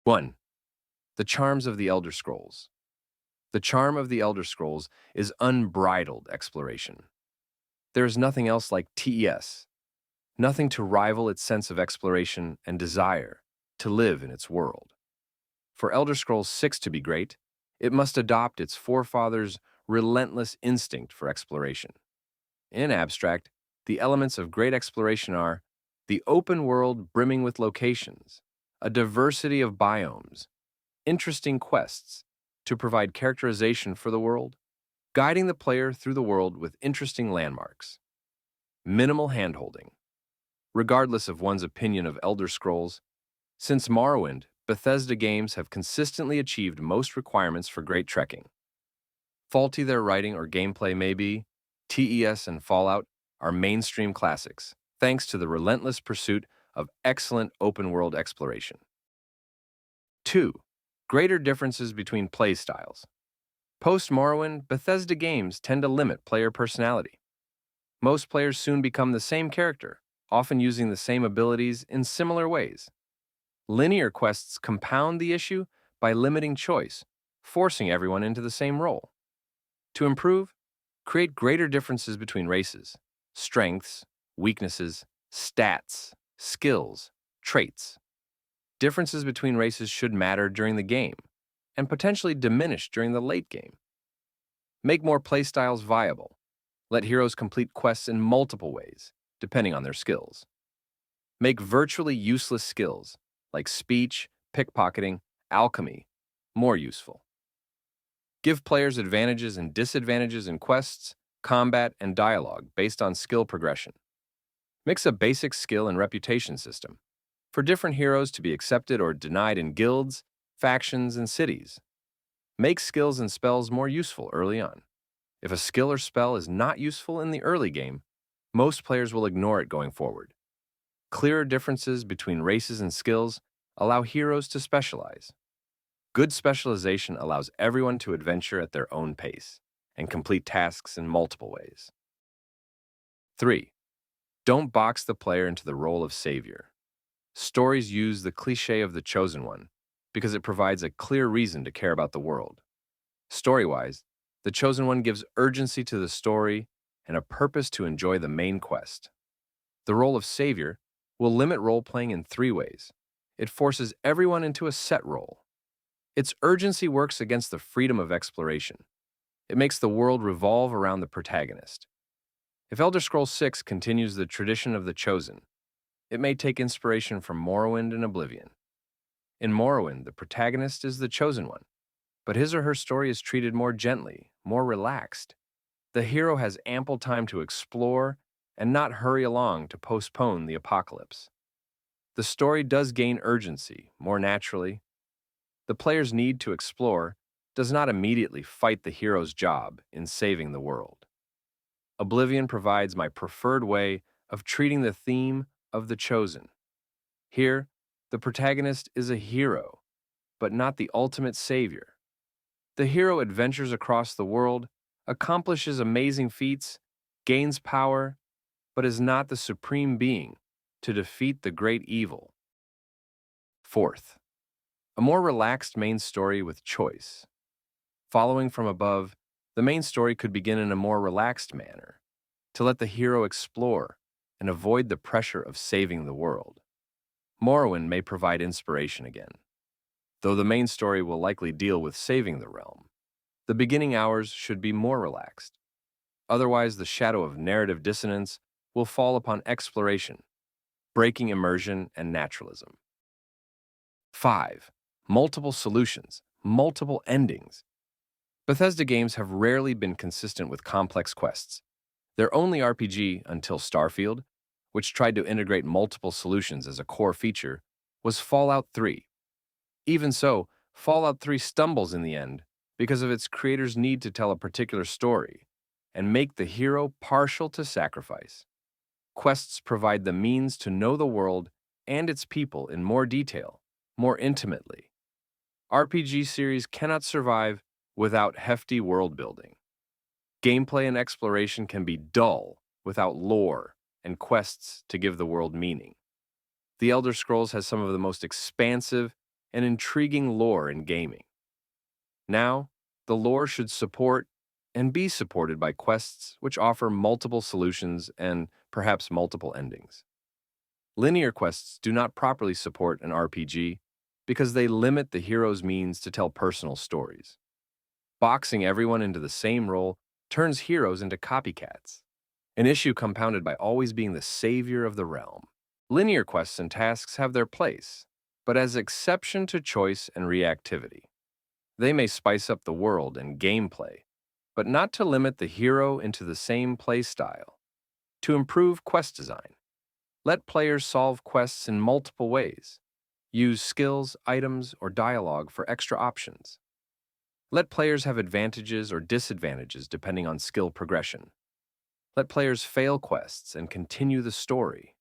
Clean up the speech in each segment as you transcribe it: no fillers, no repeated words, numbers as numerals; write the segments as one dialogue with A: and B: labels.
A: 1. The charms of the Elder Scrolls. The charm of the Elder Scrolls is unbridled exploration. There is nothing else like TES, nothing to rival its sense of exploration and desire to live in its world. For Elder Scrolls 6 to be great, it must adopt its forefathers' relentless instinct for exploration. In abstract, the elements of great exploration are the open world brimming with locations, a diversity of biomes, interesting quests to provide characterization for the world, guiding the player through the world with interesting landmarks, minimal handholding. Regardless of one's opinion of Elder Scrolls, since Morrowind, Bethesda games have consistently achieved most requirements for great trekking. Faulty their writing or gameplay may be, TES and Fallout are mainstream classics, thanks to the relentless pursuit of excellent open-world exploration. 2. Greater differences between play styles. Post-Morrowind, Bethesda games tend to limit player personality. Most players soon become the same character, often using the same abilities in similar ways. Linear quests compound the issue by limiting choice, forcing everyone into the same role. To improve, create greater differences between races, strengths, weaknesses, stats, skills, traits. Differences between races should matter during the game, and potentially diminish during the late game. Make more playstyles viable. Let heroes complete quests in multiple ways, depending on their skills. Make virtually useless skills, like speech, pickpocketing, alchemy, more useful. Give players advantages and disadvantages in quests, combat, and dialogue based on skill progression. Mix a basic skill and reputation system for different heroes to be accepted or denied in guilds, factions, and cities. Make skills and spells more useful early on. If a skill or spell is not useful in the early game, most players will ignore it going forward. Clearer differences between races and skills allow heroes to specialize. Good specialization allows everyone to adventure at their own pace and complete tasks in multiple ways. 3. Don't box the player into the role of savior. Stories use the cliché of the chosen one because it provides a clear reason to care about the world. Story-wise, the chosen one gives urgency to the story and a purpose to enjoy the main quest. The role of savior will limit role-playing in 3 ways. It forces everyone into a set role. Its urgency works against the freedom of exploration. It makes the world revolve around the protagonist. If Elder Scrolls 6 continues the tradition of the chosen, it may take inspiration from Morrowind and Oblivion. In Morrowind, the protagonist is the chosen one, but his or her story is treated more gently, more relaxed. The hero has ample time to explore and not hurry along to postpone the apocalypse. The story does gain urgency more naturally. The player's need to explore does not immediately fight the hero's job in saving the world. Oblivion provides my preferred way of treating the theme of the chosen. Here, the protagonist is a hero, but not the ultimate savior. The hero adventures across the world, accomplishes amazing feats, gains power, but is not the supreme being to defeat the great evil. 4th, a more relaxed main story with choice. Following from above, the main story could begin in a more relaxed manner, to let the hero explore and avoid the pressure of saving the world. Morrowind may provide inspiration again, though the main story will likely deal with saving the realm. The beginning hours should be more relaxed. Otherwise, the shadow of narrative dissonance will fall upon exploration, breaking immersion and naturalism. 5. Multiple solutions, multiple endings. Bethesda games have rarely been consistent with complex quests. Their only RPG until Starfield, which tried to integrate multiple solutions as a core feature, was Fallout 3. Even so, Fallout 3 stumbles in the end because of its creator's need to tell a particular story and make the hero partial to sacrifice. Quests provide the means to know the world and its people in more detail, more intimately. RPG series cannot survive without hefty world building. Gameplay and exploration can be dull without lore and quests to give the world meaning. The Elder Scrolls has some of the most expansive and intriguing lore in gaming. Now, the lore should support and be supported by quests which offer multiple solutions and perhaps multiple endings. Linear quests do not properly support an RPG because they limit the hero's means to tell personal stories. Boxing everyone into the same role turns heroes into copycats, an issue compounded by always being the savior of the realm. Linear quests and tasks have their place, but as exception to choice and reactivity. They may spice up the world and gameplay, but not to limit the hero into the same playstyle. To improve quest design, let players solve quests in multiple ways. Use skills, items, or dialogue for extra options. Let players have advantages or disadvantages depending on skill progression. Let players fail quests and continue the story.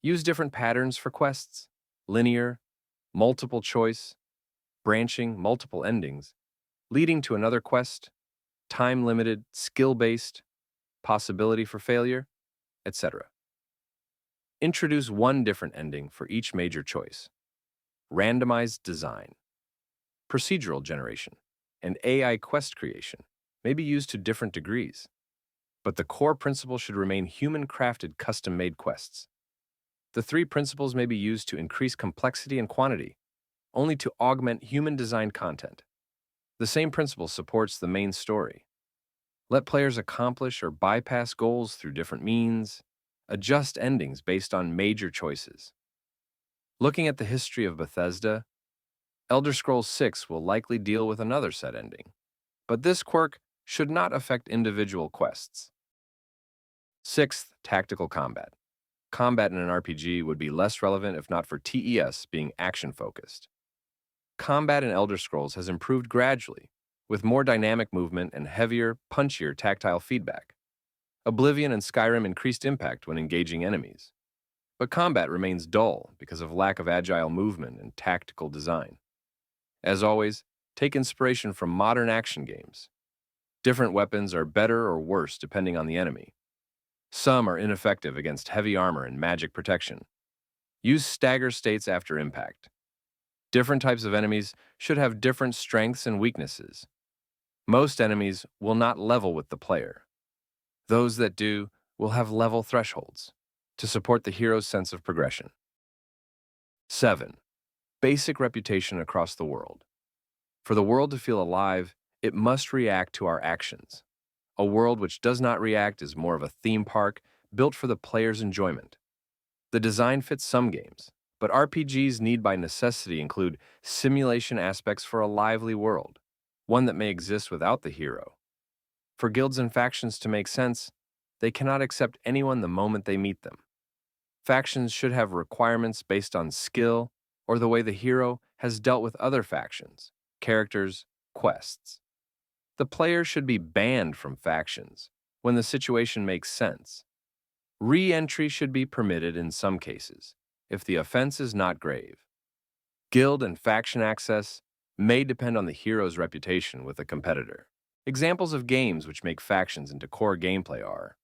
A: Use different patterns for quests: linear, multiple choice, branching, multiple endings, leading to another quest, time-limited, skill-based, possibility for failure, etc. Introduce one different ending for each major choice. Randomized design, procedural generation, and AI quest creation may be used to different degrees, but the core principle should remain human-crafted, custom-made quests. The three principles may be used to increase complexity and quantity, only to augment human-designed content. The same principle supports the main story. Let players accomplish or bypass goals through different means, adjust endings based on major choices. Looking at the history of Bethesda, Elder Scrolls 6 will likely deal with another set ending, but this quirk should not affect individual quests. Sixth, tactical combat. Combat in an RPG would be less relevant if not for TES being action-focused. Combat in Elder Scrolls has improved gradually, with more dynamic movement and heavier, punchier tactile feedback. Oblivion and Skyrim increased impact when engaging enemies. But combat remains dull because of lack of agile movement and tactical design. As always, take inspiration from modern action games. Different weapons are better or worse depending on the enemy. Some are ineffective against heavy armor and magic protection. Use stagger states after impact. Different types of enemies should have different strengths and weaknesses. Most enemies will not level with the player. Those that do will have level thresholds to support the hero's sense of progression. 7. Basic reputation across the world. For the world to feel alive, it must react to our actions. A world which does not react is more of a theme park built for the player's enjoyment. The design fits some games, but RPGs need by necessity include simulation aspects for a lively world, one that may exist without the hero. For guilds and factions to make sense, they cannot accept anyone the moment they meet them. Factions should have requirements based on skill or the way the hero has dealt with other factions, characters, quests. The player should be banned from factions when the situation makes sense. Re-entry should be permitted in some cases, if the offense is not grave. Guild and faction access may depend on the hero's reputation with a competitor. Examples of games which make factions into core gameplay are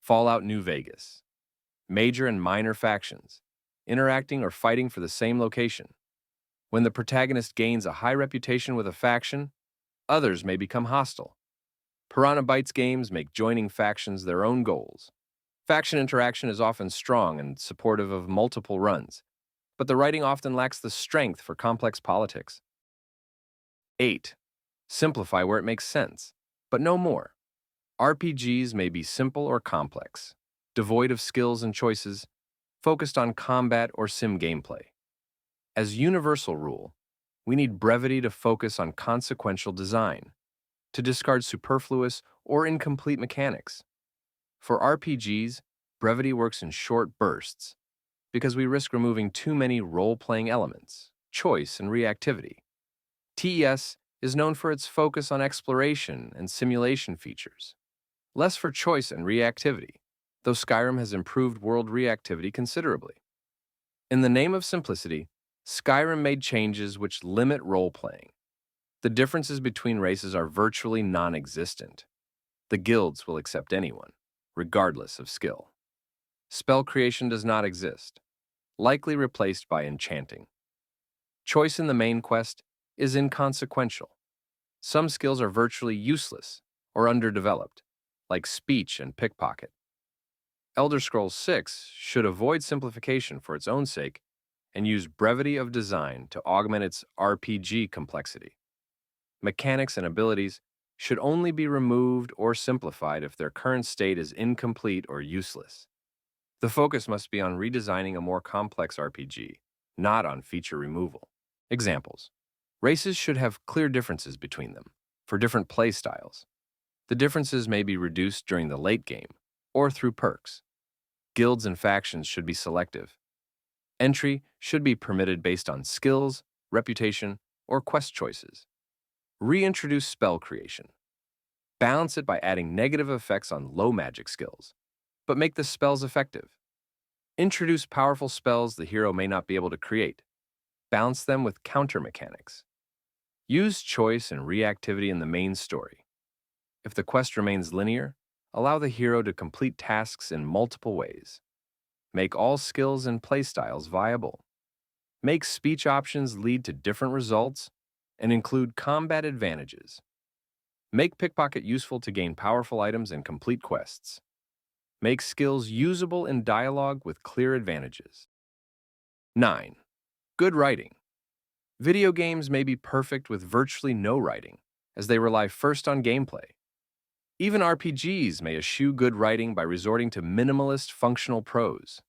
A: Fallout New Vegas, major and minor factions, interacting or fighting for the same location. When the protagonist gains a high reputation with a faction, others may become hostile. Piranha Bytes games make joining factions their own goals. Faction interaction is often strong and supportive of multiple runs, but the writing often lacks the strength for complex politics. 8. Simplify where it makes sense, but no more. RPGs may be simple or complex, devoid of skills and choices, focused on combat or sim gameplay. As universal rule, we need brevity to focus on consequential design, to discard superfluous or incomplete mechanics. For RPGs, brevity works in short bursts because we risk removing too many role-playing elements, choice, and reactivity. TES is known for its focus on exploration and simulation features, less for choice and reactivity, though Skyrim has improved world reactivity considerably. In the name of simplicity, Skyrim made changes which limit role-playing. The differences between races are virtually non-existent. The guilds will accept anyone, regardless of skill. Spell creation does not exist, likely replaced by enchanting. Choice in the main quest is inconsequential. Some skills are virtually useless or underdeveloped, like speech and pickpocket. Elder Scrolls 6 should avoid simplification for its own sake and use brevity of design to augment its RPG complexity. Mechanics and abilities should only be removed or simplified if their current state is incomplete or useless. The focus must be on redesigning a more complex RPG, not on feature removal. Examples. Races should have clear differences between them, for different play styles. The differences may be reduced during the late game, or through perks. Guilds and factions should be selective. Entry should be permitted based on skills, reputation, or quest choices. Reintroduce spell creation. Balance it by adding negative effects on low magic skills, but make the spells effective. Introduce powerful spells the hero may not be able to create. Balance them with counter mechanics. Use choice and reactivity in the main story. If the quest remains linear, allow the hero to complete tasks in multiple ways. Make all skills and playstyles viable. Make speech options lead to different results and include combat advantages. Make pickpocket useful to gain powerful items and complete quests. Make skills usable in dialogue with clear advantages. 9. Good writing. Video games may be perfect with virtually no writing, as they rely first on gameplay. Even RPGs may eschew good writing by resorting to minimalist functional prose.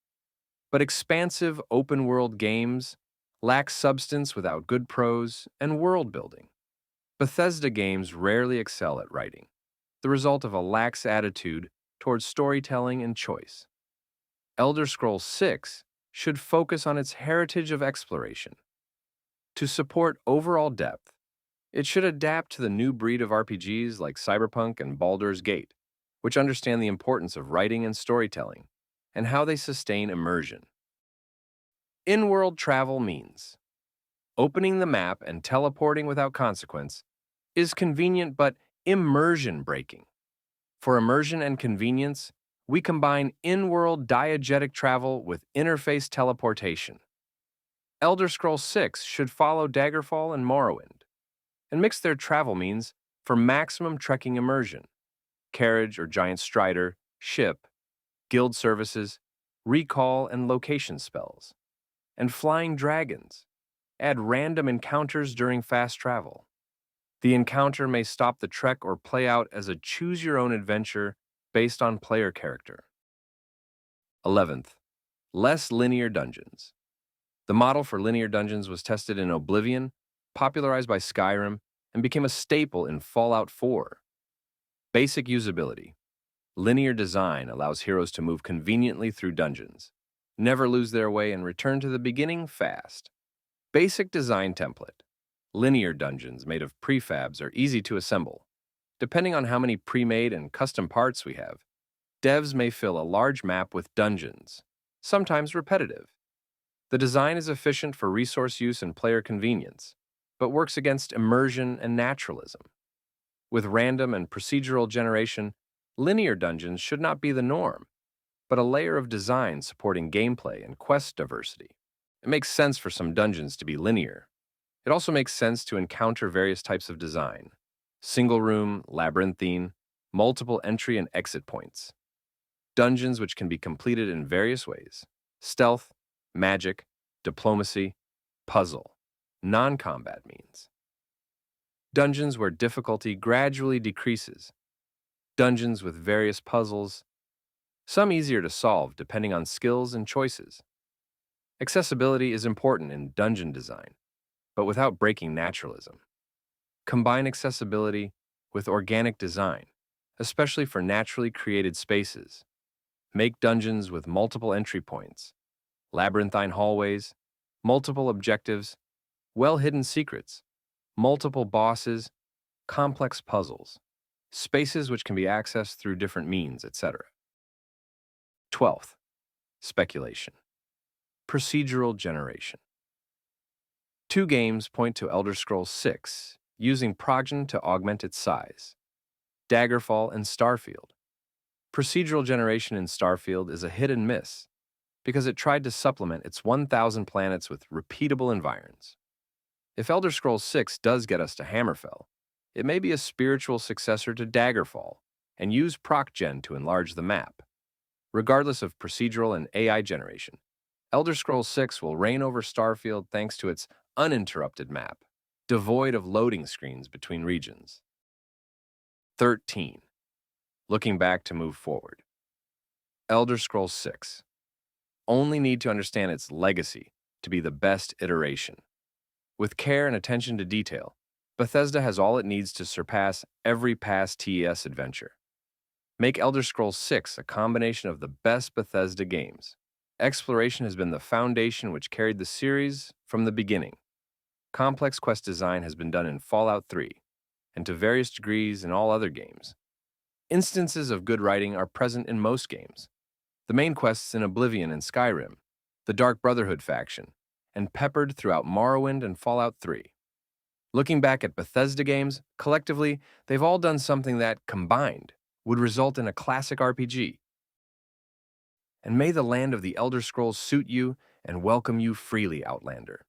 A: But expansive open-world games lack substance without good prose and world building. Bethesda games rarely excel at writing, the result of a lax attitude towards storytelling and choice. Elder Scrolls 6 should focus on its heritage of exploration. To support overall depth, it should adapt to the new breed of RPGs like Cyberpunk and Baldur's Gate, which understand the importance of writing and storytelling, and how they sustain immersion. In-world travel means opening the map and teleporting without consequence is convenient but immersion-breaking. For immersion and convenience, we combine in-world diegetic travel with interface teleportation. Elder Scrolls 6 should follow Daggerfall and Morrowind, and mix their travel means for maximum trekking immersion: carriage or giant strider, ship, guild services, recall and location spells, and flying dragons. Add random encounters during fast travel. The encounter may stop the trek or play out as a choose-your-own-adventure based on player character. 11th, less linear dungeons. The model for linear dungeons was tested in Oblivion, popularized by Skyrim, and became a staple in Fallout 4. Basic usability. Linear design allows heroes to move conveniently through dungeons, never lose their way, and return to the beginning fast. Basic design template. Linear dungeons made of prefabs are easy to assemble. Depending on how many pre-made and custom parts we have, devs may fill a large map with dungeons, sometimes repetitive. The design is efficient for resource use and player convenience, but works against immersion and naturalism. With random and procedural generation, linear dungeons should not be the norm, but a layer of design supporting gameplay and quest diversity. It makes sense for some dungeons to be linear. It also makes sense to encounter various types of design: single room, labyrinthine, multiple entry and exit points. Dungeons which can be completed in various ways: stealth, magic, diplomacy, puzzle, non-combat means. Dungeons where difficulty gradually decreases. Dungeons with various puzzles, some easier to solve depending on skills and choices. Accessibility is important in dungeon design, but without breaking naturalism. Combine accessibility with organic design, especially for naturally created spaces. Make dungeons with multiple entry points, labyrinthine hallways, multiple objectives, well-hidden secrets, multiple bosses, complex puzzles, spaces which can be accessed through different means, etc. 12th, speculation. Procedural generation. Two games point to Elder Scrolls 6, using Proggen to augment its size: Daggerfall and Starfield. Procedural generation in Starfield is a hit and miss because it tried to supplement its 1,000 planets with repeatable environs. If Elder Scrolls 6 does get us to Hammerfell, it may be a spiritual successor to Daggerfall and use ProcGen to enlarge the map. Regardless of procedural and AI generation, Elder Scrolls 6 will reign over Starfield thanks to its uninterrupted map, devoid of loading screens between regions. 13. Looking back to move forward. Elder Scrolls 6. Only need to understand its legacy to be the best iteration. With care and attention to detail, Bethesda has all it needs to surpass every past TES adventure. Make Elder Scrolls 6 a combination of the best Bethesda games. Exploration has been the foundation which carried the series from the beginning. Complex quest design has been done in Fallout 3, and to various degrees in all other games. Instances of good writing are present in most games. The main quests in Oblivion and Skyrim, the Dark Brotherhood faction, and peppered throughout Morrowind and Fallout 3. Looking back at Bethesda games, collectively, they've all done something that, combined, would result in a classic RPG. And may the land of the Elder Scrolls suit you and welcome you freely, Outlander.